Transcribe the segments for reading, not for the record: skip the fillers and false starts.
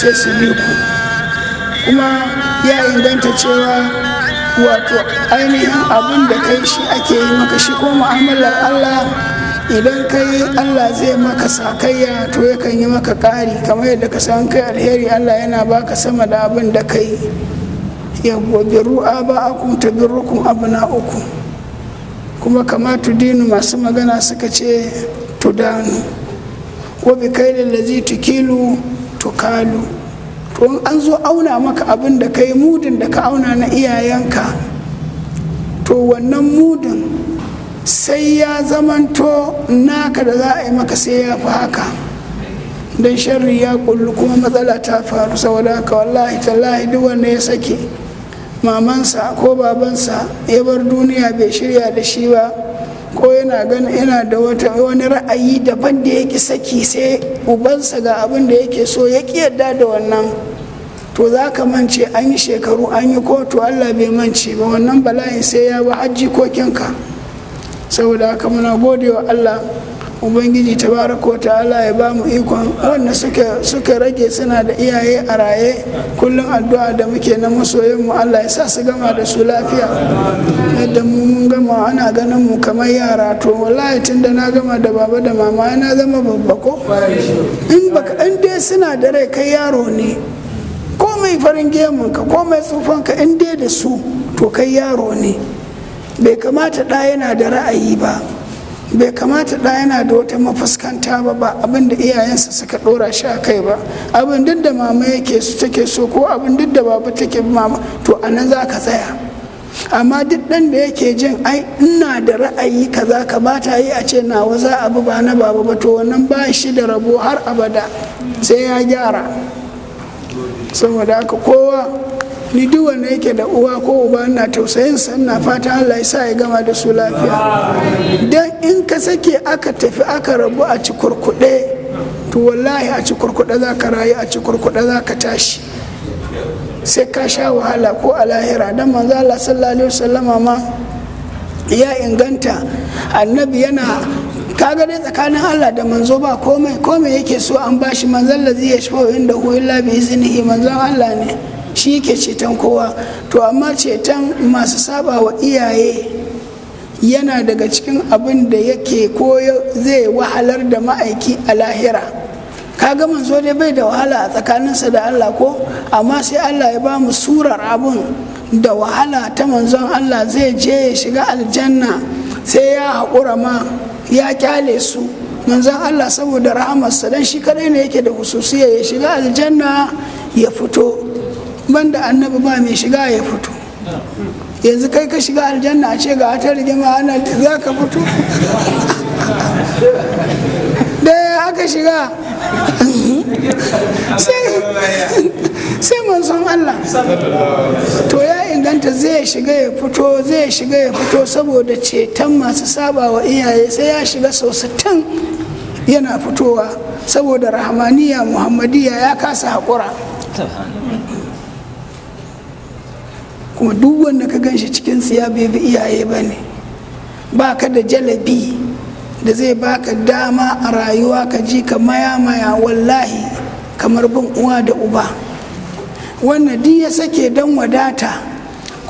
sai su bi ku. Kuma ya inganta cewa wato ainihin abin da kai shi ake yi maka, shi ko mu'amalar Allah idan kai Allah zai maka sakayya to yakan yi maka ƙari, kamar yadda ka san kai alheri Allah yana baka sama da abin da kai. Yawwa biru aba'akum tabirrukum abna'ukum, kuma kama tudinu masu magana suka ce tudanu, wa bi kailin lazi tukilu tukalu. To in an zo auna maka abin da kai, mudin da ka auna na iyayenka, to wannan mudin sai ya zamanto naka da za a yi maka sai ya fi haka, don sharri ya kullu kuma matsala ta faru. Saboda haka wallahi tallahi duk wanda ya sake mamansa ko babansa ya bar duniya bai shirya da shi ba, ko yana ganin yana da wani ra'ayi daban da yake saki, sai ubansa ga abin da yake so ya ƙi yadda da wannan, to za ka mance an yi shekaru an yi kotu Allah bai mance ba, wannan bala'in sai ya ba hajji kokinka. Saboda haka muna gode wa Allah Ubangiji tabaraka wa ta'ala ya ba mu ikon wanda suka rage suna da iyaye a raye, kullum addu'a da muke na masoyanmu Allah ya sa su gama da su lafiya. Yadda mun gama ana ganin mu kamar yara, to wallahi tun da na gama da baba da mama na zama babba ko in dai suna da rai kai yaro ne, komai farin gemunka komai tsufanka in dai da su to kai yaro ne. Bai kamata ɗa yana da ra'ayi ba, bai kamata ɗa yana da wata mafuskanta ba abin da iyayensa suka ɗora shi a kai ba, abin duk da mama yake su take so ko abin duk da baba take mama, to a nan za ka tsaya. Amma duk ɗan da yake jin ai ina da ra'ayi kaza kamata yi a ce nawa za a bi ba na baba ba, to wannan ba shi da rabo har abada, sai ya gyara. Saboda haka kowa, ni duk wanda yake da uwa ko uba ina tausayin sa, ina fata Allah ya sa ya gama da su lafiya. Dan in ka sake aka tafi aka rabu a ci kurkuɗe, to wallahi a ci kurkuɗe za ka rayu, a ci kurkuɗe za ka tashi, sai ka sha wahala ko a lahira. Dan manzo Allah sallallahu alaihi wasallama ma ya inganta, annabi yana kaga dai tsakanin Allah da manzo ba komai yake so an bashi. Manzon lazi ya shafa inda hu illa bi iznihi, manzon Allah ne shi yake ceton kowa. To amma ceton masu saba wa iyaye yana daga cikin abin da yake ko zai wahalar da ma'aiki a lahira. Kaga manzo dai bai da wahala a tsakaninsa da Allah ko, amma sai Allah ya ba mu surar abun da wahala ta manzon Allah. Zai je ya shiga aljanna sai ya haƙura ma ya kyale su, manzon Allah saboda rahamarsa, dan shi kadai ne yake da hususiya ya shiga aljanna ya fito, banda annabi ba mai shiga ya fito. Yanzu kai ka shiga aljanna a ce ga ta rigima ana za ka fito da aka shiga sai manzon Allah to ya inganta zai shiga ya fito saboda ceton masu saba wa iyaye, sai ya shiga sau 60 yana fitowa saboda rahmaniya muhammadiya ya kasa haƙura. Kuma duk wanda ka ganshi cikin tsiya bai bi iyaye ba ne, ba ka da jalabi da zai baka dama a rayuwa ka ji ka maya wallahi kamar bin uwa da uba. Wannan duk ya sake don wadata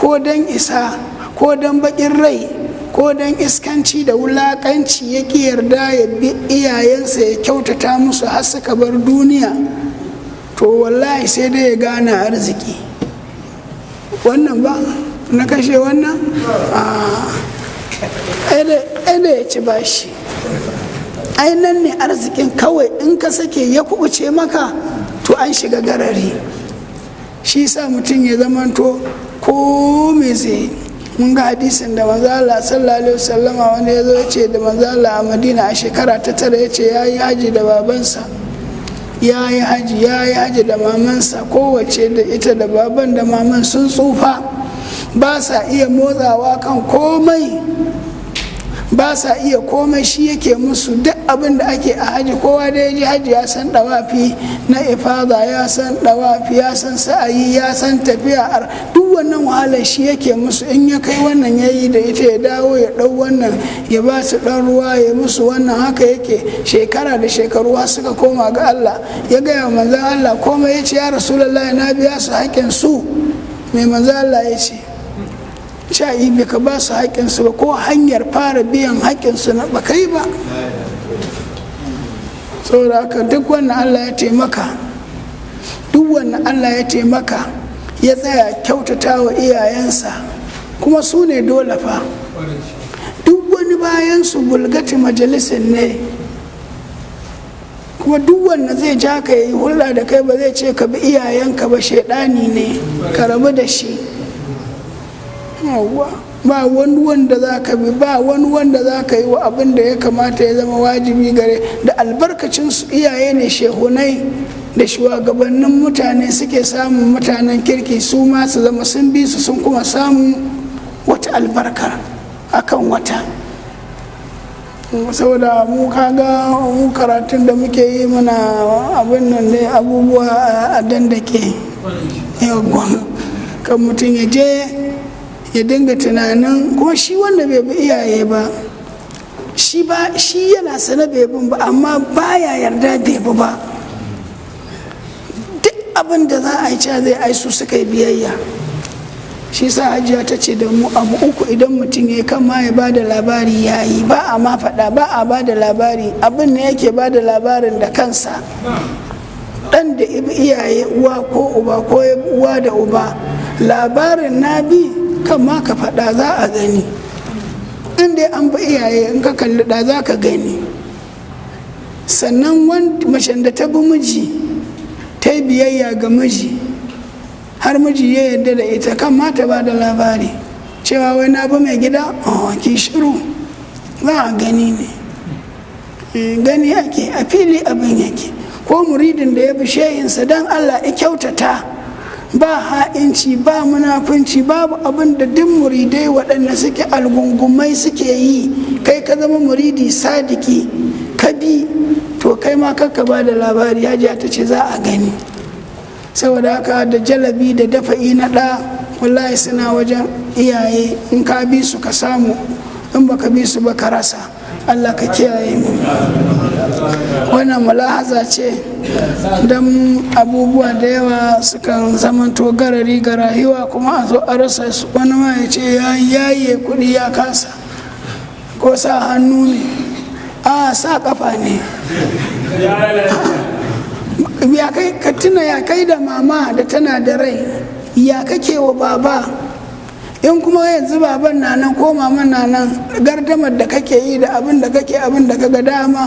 ko don isa ko don bakin rai ko don iskanci da wulakanci ya ki yarda ya bi iyayensa ya kyautata musu har suka bar duniya, to wallahi sai dai ya gane arziki. Wannan ba na kashe wannan da ya ci bashi, ai nan ne arzikin kawai. In ka sake ya kubuce maka to an shiga garari. Shi sa mutum ya zamanto ko me zai. Mun ga hadisin da manzo Allah sallallahu alaihi wasallama wanda ya zo ya ce da manzo Allah a Madina a shekara ta 9 ya ce yayi haji da babansa, yayi haji da mamansa, kowace da ita da baban da maman sun tsufa ba sa iya motsawa kan komai, ba sa iya komai, shi yake musu duk abin da ake a haji. Kowa da ya ji haji ya san dawafi na ifada, ya san dawafi, ya san sa'ayi, ya san tafiya, duk wannan wahalar shi yake musu. In ya kai wannan yayi da ita ya dawo ya dau wannan ya ba su dan ruwa ya musu wannan, haka yake shekara da shekaru har suka koma ga Allah. Ya gaya manzon Allah komai, ya ce ya Rasulullahi na biya su haƙƙin su. Mai manzon Allah ya ce sha'i bai ka ba su haƙƙinsu ba, ko hanyar fara biyan haƙƙinsu na ba kai ba. Saboda haka duk wannan Allah ya taimaka, duk wannan Allah ya taimaka ya tsaya kyautata wa iyayensa, kuma su ne dole fa. Duk wani bayansu bulgati majalisin ne, kuma duk wanda zai ja ka yi hulɗa da kai ba zai ce ka bi iyayenka ba, shaidani ne, ka rabu da shi. Ba wani wanda za ka bi, ba wani wanda za ka yi wa abin da ya kamata ya zama wajibi gare. Da albarkacin su iyaye ne shehunai da shugabannin mutane suke samun mutanen kirki, su ma su zama sun bi su, sun kuma samun wata albarka akan wata. Saboda mu kaga mu karatun da muke yi muna abin nan dai abubuwa a dandake yawwa, kan mutum ya je ya dinga tunanin, kuma shi wanda bai bi iyaye ba shi yana sana bai bin ba, amma baya yarda bai bi ba. Duk abin da za a yi ca zai aisu suka yi biyayya. Shi sa Hajiya ta ce da mu abu uku idan mutum ya kan ma ya ba da labari ya yi, ba a ma faɗa, ba a ba da labari, abin ne yake ba da labarin da kansa. Ɗan da iyaye uwa ko uba ko uwa da uba, labarin na bi kan ma ka faɗa za a gani. In dai an bi iyaye in ka kalli da za ka gani. Sannan macen da ta bi miji ta yi biyayya ga miji har miji ya yarda da ita, kan ma ta ba da labari cewa wai na bi mai gida, ki shiru, za a gani ne, gani ake a fili abin yake. Ko muridin da ya bi shehinsa don Allah ya kyautata, ba ha'inci ba munafunci, babu abin da duk muridai waɗanda suke algungumai suke yi, kai ka zama muridi sadiki ka bi, to kai ma kakka ba da labari. Hajiya ta ce za a gani. Saboda haka da jalabi da dafa'i na ɗa wallahi suna wajen iyaye, in ka bi su ka samu, in baka bi su ba ka rasa. Allah ka kiyaye mu. Wannan mulahaza ce don abubuwa da yawa sukan zamanto garari ga rayuwa, kuma a zo a rasa su. Wani ma ya ce ya yaye kuɗi ya kasa, ko sa hannu ne, a sa kafa ne. Ya kai ka tuna, ya kai da mama da tana da rai, ya kake wa baba. In kuma yanzu baban na nan ko maman na nan, gardamar da kake yi da abin da kake, abin da kaga dama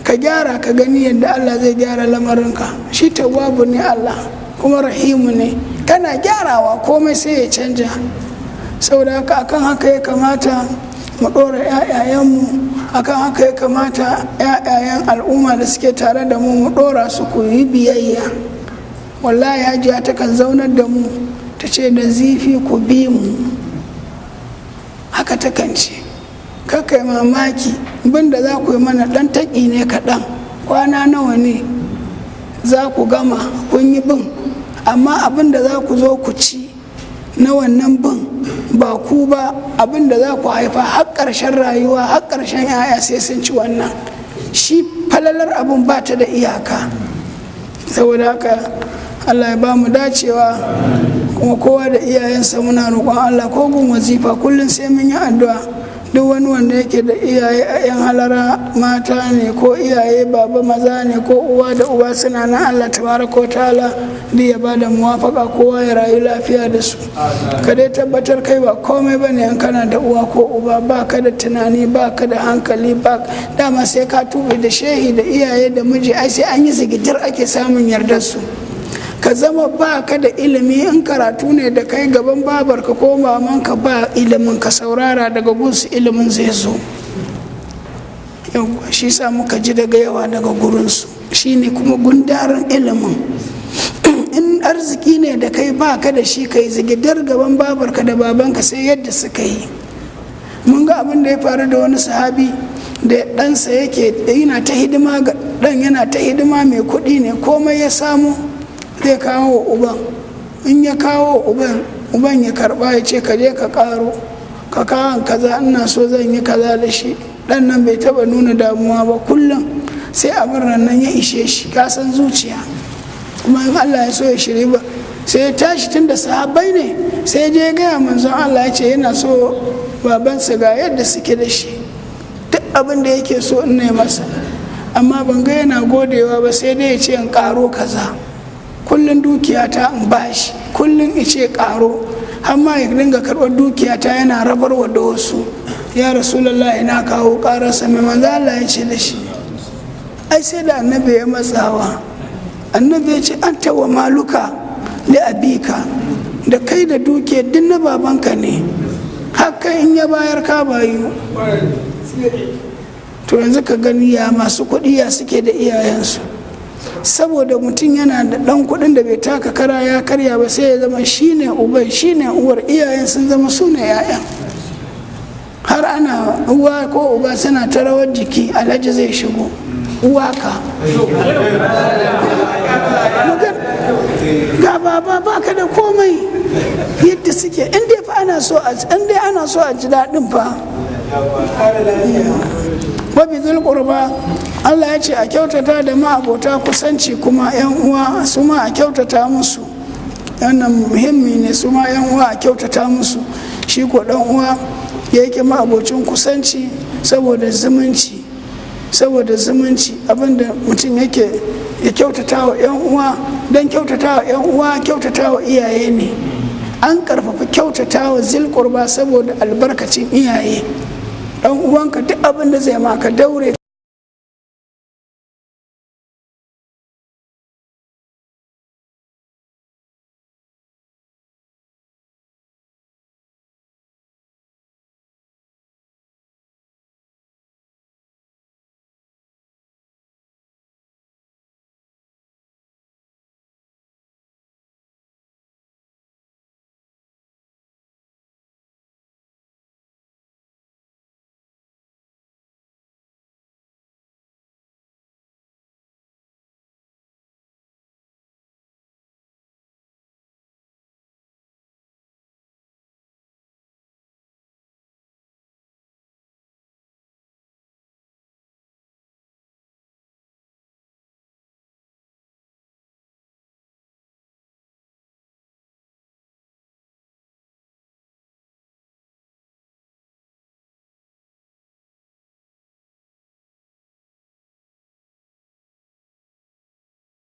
ka gyara, ka gani yadda Allah zai gyara lamarinka. Shi tawwabu ne Allah, kuma rahimu ne, kana gyarawa komai sai ya canja. Saboda haka akan haka ya kamata mu ɗora 'ya'yayenmu, akan haka ya kamata 'ya'yayen al'umma da suke tare da mu ɗora su ku yi biyayya. Wallahi Hajiya ta kan zaunar da mu ta ce da zifi ku bi mu, haka ta kan ce. Kakai mamaki bin da za ku yi mana ɗan taƙi ne kaɗan, kwana nawa ne za ku gama kun yi bin, amma abin da za ku zo ku ci na wannan bin ba ku ba, abin da za ku haifa har ƙarshen rayuwa, har ƙarshen 'ya'ya sai sun ci wannan. Shi falalar abin ba ta da iyaka. Saboda haka Allah ya ba mu dacewa, kuma kowa da iyayensa muna roƙon Allah ko gun wazifa kullum sai mun yi addu'a. Duk wani wanda yake da iyaye a 'yan halara mata ne ko iyaye baba maza ne ko uwa da uba suna nan, Allah tabaraka wa ta'ala duk ya bada muwafaka kowa ya rayu lafiya da su. Ka dai tabbatar kai ba komai bane in kana da uwa ko uba, ba ka da tunani, ba ka da hankali, ba dama sai ka tuɓe da shehi da iyaye da miji, ai sai an yi zigidir ake samun yardar su. Ka zama ba ka da ilimi, in karatu ne da kai gaban babarka ko mamanka ba ilimin, ka saurara daga gunsu ilimin zai zo. Yawwa shi sa muka ji daga yawa daga gurinsu, shi ne kuma gundarin ilimin. In arziki ne da kai ba ka da shi, kai zigidar gaban babarka da babanka sai yadda suka yi. mun ga abin da ya faru da wani sahabi da ɗansa yana ta hidima ga ɗan, yana ta hidima, mai kuɗi ne, komai ya samu zai kawo wa uban. In ya kawo uban ya karɓa ya ce ka je ka ƙaro, ka kawo kaza, ina so zan yi kaza da shi. Ɗan nan bai taɓa nuna damuwa ba, kullum sai abin nan ya ishe shi, ka san zuciya. Kuma in Allah ya so ya shiri ba, sai ya tashi tun da sahabbai ne, sai je gaya manzon Allah ya ce yana so babansa ga yadda suke da shi, duk abin da yake so in ne masa, amma ban ga yana godewa ba, sai dai ya ce in ƙaro kaza, kullum dukiyata in bashi, kullum in ce ƙaro, har ma ya dinga karɓar dukiyata yana rabarwa da wasu. Ya Rasulallah, ina kawo ƙararsa, mai manzo Allah ya ce da shi. Ai sai da annabi ya matsawa, annabi ya ce an tawa maluka da abika, da kai da dukiyar duk na babanka ne, haka in ya bayar ka bayu. To yanzu ka gani ya masu kuɗi ya suke da iyayensu, saboda mutum yana da ɗan kuɗin da bai taka kara ya karya ba, sai ya zama shine uban shine uwar, iyayen sun zama su ne 'ya'yan. Har ana uwa ko uba suna ta rawar jiki, alhaji zai shigo, uwa ka ga baba baka da komai, yadda suke. In dai ana so a ji daɗin fa. Wabi zulqurba, Allah ya ce a kyautata da ma'abota kusanci, kuma 'yan uwa su ma a kyautata musu. Wannan muhimmi ne, su ma 'yan uwa a kyautata musu. Shi ko ɗan uwa yake ma'abocin kusanci saboda zumunci, abinda mutum yake ya kyautata wa 'yan uwa, don kyautata wa 'yan uwa kyautata wa iyaye ne. An karfafa kyautata wa zilqurba saboda albarkacin iyaye. Dan uwanka duk abin da zai maka daure